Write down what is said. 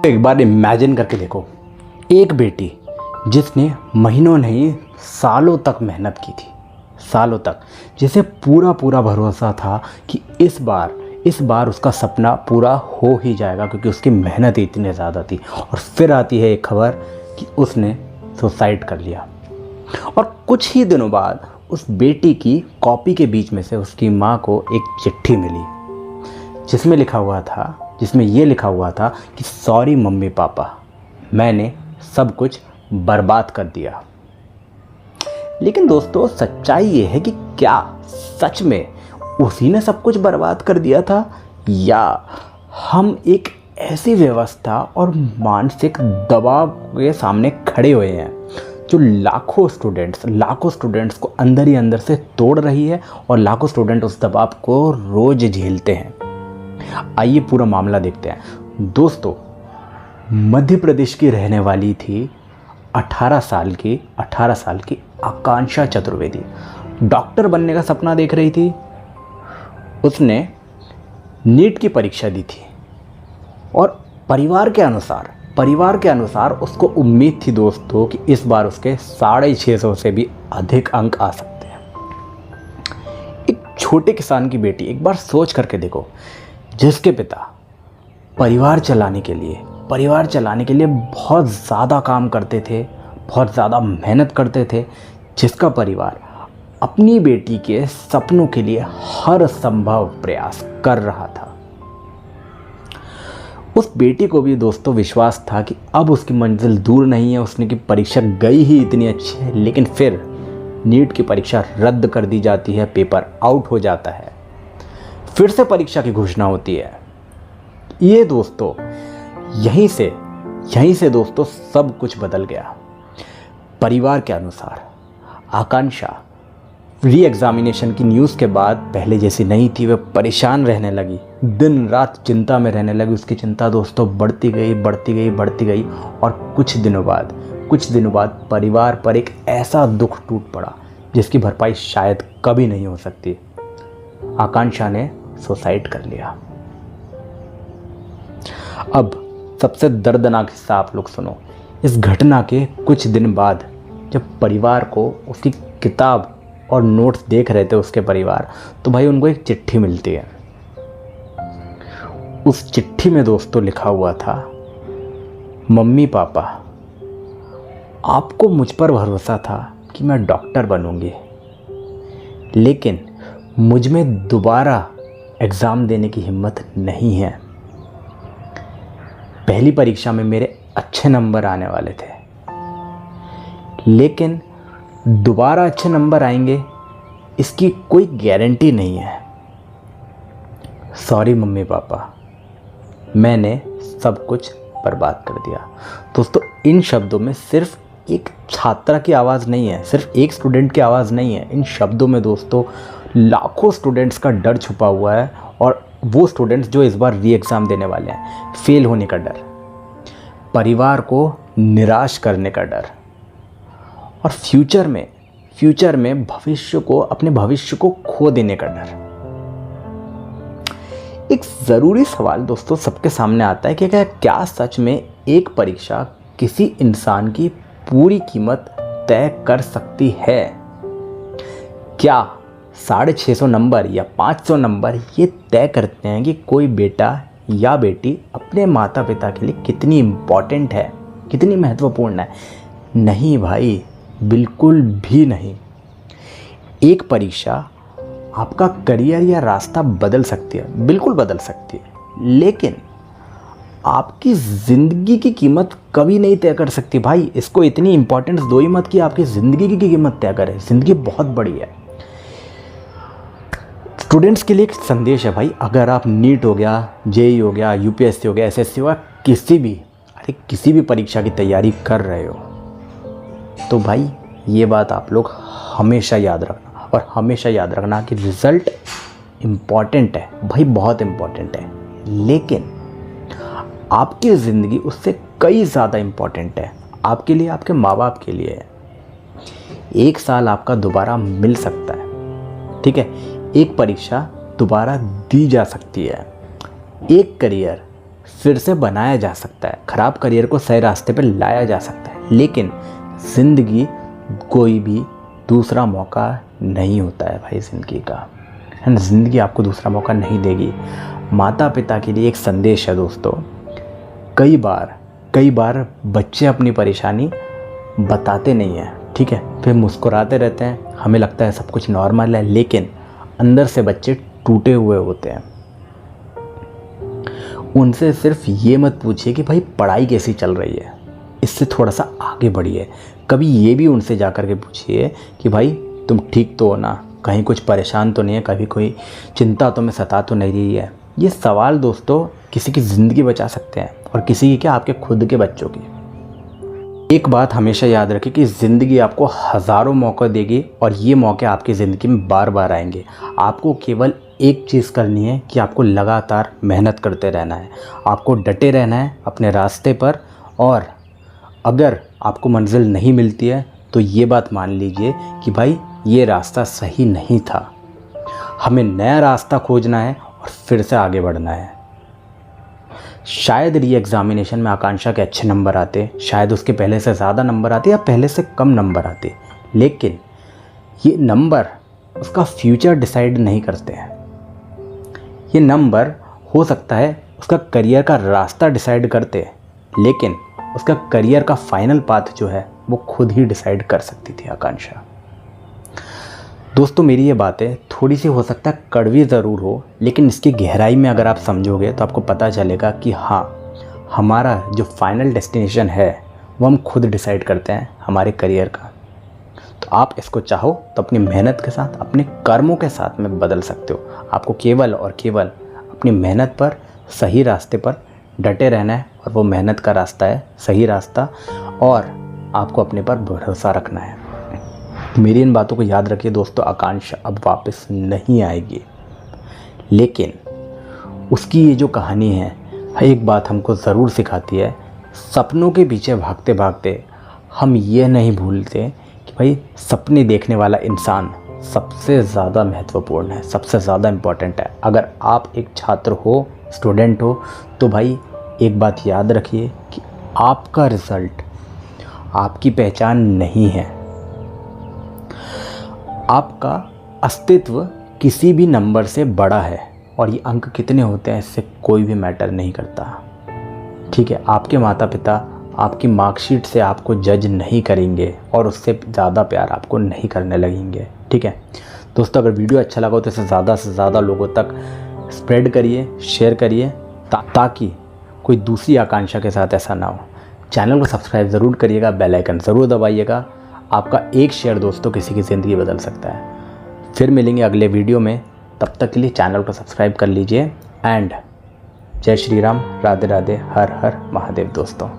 एक बार इमेजिन करके देखो, एक बेटी जिसने महीनों नहीं सालों तक मेहनत की थी, सालों तक, जिसे पूरा पूरा भरोसा था कि इस बार उसका सपना पूरा हो ही जाएगा क्योंकि उसकी मेहनत इतनी ज़्यादा थी। और फिर आती है एक खबर कि उसने सुसाइड कर लिया। और कुछ ही दिनों बाद उस बेटी की कॉपी के बीच में से उसकी माँ को एक चिट्ठी मिली जिसमें ये लिखा हुआ था कि सॉरी मम्मी पापा, मैंने सब कुछ बर्बाद कर दिया। लेकिन दोस्तों, सच्चाई ये है कि क्या सच में उसी ने सब कुछ बर्बाद कर दिया था, या हम एक ऐसी व्यवस्था और मानसिक दबाव के सामने खड़े हुए हैं जो लाखों स्टूडेंट्स को अंदर ही अंदर से तोड़ रही है और लाखों स्टूडेंट उस दबाव को रोज झेलते हैं। आइए पूरा मामला देखते हैं। दोस्तों, मध्य प्रदेश की रहने वाली थी 18 साल की आकांक्षा चतुर्वेदी। डॉक्टर बनने का सपना देख रही थी। उसने नीट की परीक्षा दी थी और परिवार के अनुसार उसको उम्मीद थी दोस्तों कि इस बार उसके 650 से भी अधिक अंक आ सकते हैं। एक छोटे किसान की बेटी, एक बार सोच करके देखो, जिसके पिता परिवार चलाने के लिए बहुत ज़्यादा काम करते थे, बहुत ज़्यादा मेहनत करते थे, जिसका परिवार अपनी बेटी के सपनों के लिए हर संभव प्रयास कर रहा था। उस बेटी को भी दोस्तों विश्वास था कि अब उसकी मंजिल दूर नहीं है। उसने की परीक्षा गई ही इतनी अच्छी है, लेकिन फिर नीट की परीक्षा रद्द कर दी जाती है, पेपर आउट हो जाता है, फिर से परीक्षा की घोषणा होती है। ये दोस्तों, यहीं से दोस्तों सब कुछ बदल गया। परिवार के अनुसार आकांक्षा री एग्जामिनेशन की न्यूज़ के बाद पहले जैसी नहीं थी। वह परेशान रहने लगी, दिन रात चिंता में रहने लगी। उसकी चिंता दोस्तों बढ़ती गई और कुछ दिनों बाद परिवार पर एक ऐसा दुख टूट पड़ा जिसकी भरपाई शायद कभी नहीं हो सकती। आकांक्षा ने सुसाइड कर लिया। अब सबसे दर्दनाक हिस्सा आप लोग सुनो। इस घटना के कुछ दिन बाद जब परिवार को उसकी किताब और नोट्स देख रहे थे उसके परिवार, तो भाई उनको एक चिट्ठी मिलती है। उस चिट्ठी में दोस्तों लिखा हुआ था, मम्मी पापा, आपको मुझ पर भरोसा था कि मैं डॉक्टर बनूंगी, लेकिन मुझ में दोबारा एग्ज़ाम देने की हिम्मत नहीं है। पहली परीक्षा में मेरे अच्छे नंबर आने वाले थे, लेकिन दोबारा अच्छे नंबर आएंगे इसकी कोई गारंटी नहीं है। सॉरी मम्मी पापा, मैंने सब कुछ बर्बाद कर दिया। दोस्तों, इन शब्दों में सिर्फ एक छात्रा की आवाज़ नहीं है, सिर्फ एक स्टूडेंट की आवाज़ नहीं है। इन शब्दों में दोस्तों लाखों स्टूडेंट्स का डर छुपा हुआ है, और वो स्टूडेंट्स जो इस बार री एग्ज़ाम देने वाले हैं, फेल होने का डर, परिवार को निराश करने का डर, और फ्यूचर में अपने भविष्य को खो देने का डर। एक ज़रूरी सवाल दोस्तों सबके सामने आता है कि क्या सच में एक परीक्षा किसी इंसान की पूरी कीमत तय कर सकती है? क्या 650 नंबर या 500 नंबर ये तय करते हैं कि कोई बेटा या बेटी अपने माता पिता के लिए कितनी इम्पॉर्टेंट है, कितनी महत्वपूर्ण है? नहीं भाई, बिल्कुल भी नहीं। एक परीक्षा आपका करियर या रास्ता बदल सकती है, बिल्कुल बदल सकती है, लेकिन आपकी ज़िंदगी की कीमत कभी नहीं तय कर सकती। भाई, इसको इतनी इंपॉर्टेंस दो ही मत कि आपकी ज़िंदगी की कीमत तय करे। ज़िंदगी बहुत बड़ी है। स्टूडेंट्स के लिए एक संदेश है भाई, अगर आप नीट हो गया, जेईई हो गया, यूपीएससी हो गया, एसएससी हो गया, किसी भी परीक्षा की तैयारी कर रहे हो, तो भाई ये बात आप लोग हमेशा याद रखना, और हमेशा याद रखना कि रिज़ल्ट इम्पॉर्टेंट है भाई, बहुत इम्पॉर्टेंट है, लेकिन आपकी ज़िंदगी उससे कई ज़्यादा इम्पॉर्टेंट है। आपके लिए, आपके माँ बाप के लिए है। एक साल आपका दोबारा मिल सकता है, ठीक है, एक परीक्षा दोबारा दी जा सकती है, एक करियर फिर से बनाया जा सकता है, ख़राब करियर को सही रास्ते पर लाया जा सकता है, लेकिन ज़िंदगी कोई भी दूसरा मौका नहीं होता है भाई ज़िंदगी का, है ना। ज़िंदगी आपको दूसरा मौका नहीं देगी। माता पिता के लिए एक संदेश है दोस्तों, कई बार बच्चे अपनी परेशानी बताते नहीं हैं, ठीक है, फिर मुस्कुराते रहते हैं, हमें लगता है सब कुछ नॉर्मल है, लेकिन अंदर से बच्चे टूटे हुए होते हैं। उनसे सिर्फ ये मत पूछिए कि भाई पढ़ाई कैसी चल रही है, इससे थोड़ा सा आगे बढ़िए। कभी ये भी उनसे जा कर के पूछिए कि भाई तुम ठीक तो हो ना, कहीं कुछ परेशान तो नहीं है, कभी कोई चिंता तुम्हें सता तो नहीं रही है। ये सवाल दोस्तों किसी की ज़िंदगी बचा सकते हैं, और किसी की क्या, आपके खुद के बच्चों की। एक बात हमेशा याद रखें कि ज़िंदगी आपको हज़ारों मौके देगी, और ये मौके आपकी ज़िंदगी में बार बार आएंगे। आपको केवल एक चीज़ करनी है कि आपको लगातार मेहनत करते रहना है, आपको डटे रहना है अपने रास्ते पर। और अगर आपको मंजिल नहीं मिलती है तो ये बात मान लीजिए कि भाई ये रास्ता सही नहीं था, हमें नया रास्ता खोजना है और फिर से आगे बढ़ना है। शायद री एग्ज़ामिनेशन में आकांक्षा के अच्छे नंबर आते, शायद उसके पहले से ज़्यादा नंबर आते या पहले से कम नंबर आते, लेकिन ये नंबर उसका फ्यूचर डिसाइड नहीं करते हैं। ये नंबर हो सकता है उसका करियर का रास्ता डिसाइड करते, लेकिन उसका करियर का फाइनल पाथ जो है वो खुद ही डिसाइड कर सकती थी आकांक्षा। दोस्तों मेरी ये बातें थोड़ी सी हो सकता है कड़वी ज़रूर हो, लेकिन इसकी गहराई में अगर आप समझोगे तो आपको पता चलेगा कि हाँ, हमारा जो फाइनल डेस्टिनेशन है वो हम खुद डिसाइड करते हैं हमारे करियर का। तो आप इसको चाहो तो अपनी मेहनत के साथ, अपने कर्मों के साथ में बदल सकते हो। आपको केवल और केवल अपनी मेहनत पर, सही रास्ते पर डटे रहना है, और वो मेहनत का रास्ता है सही रास्ता, और आपको अपने पर भरोसा रखना है। मेरी इन बातों को याद रखिए दोस्तों, आकांक्षा अब वापस नहीं आएगी, लेकिन उसकी ये जो कहानी है एक बात हमको ज़रूर सिखाती है। सपनों के पीछे भागते भागते हम ये नहीं भूलते कि भाई सपने देखने वाला इंसान सबसे ज़्यादा महत्वपूर्ण है, सबसे ज़्यादा इम्पॉर्टेंट है। अगर आप एक छात्र हो, स्टूडेंट हो, तो भाई एक बात याद रखिए कि आपका रिज़ल्ट आपकी पहचान नहीं है। आपका अस्तित्व किसी भी नंबर से बड़ा है, और ये अंक कितने होते हैं इससे कोई भी मैटर नहीं करता, ठीक है। आपके माता पिता आपकी मार्कशीट से आपको जज नहीं करेंगे, और उससे ज़्यादा प्यार आपको नहीं करने लगेंगे, ठीक है। दोस्तों अगर वीडियो अच्छा लगा हो तो इसे ज़्यादा से ज़्यादा लोगों तक स्प्रेड करिए, शेयर करिए, ताकि कोई दूसरी आकांक्षा के साथ ऐसा ना हो। चैनल को सब्सक्राइब ज़रूर करिएगा, बेल आइकन ज़रूर दबाइएगा। आपका एक शेयर दोस्तों किसी की ज़िंदगी बदल सकता है। फिर मिलेंगे अगले वीडियो में, तब तक के लिए चैनल को सब्सक्राइब कर लीजिए। एंड जय श्री राम, राधे राधे, हर हर महादेव दोस्तों।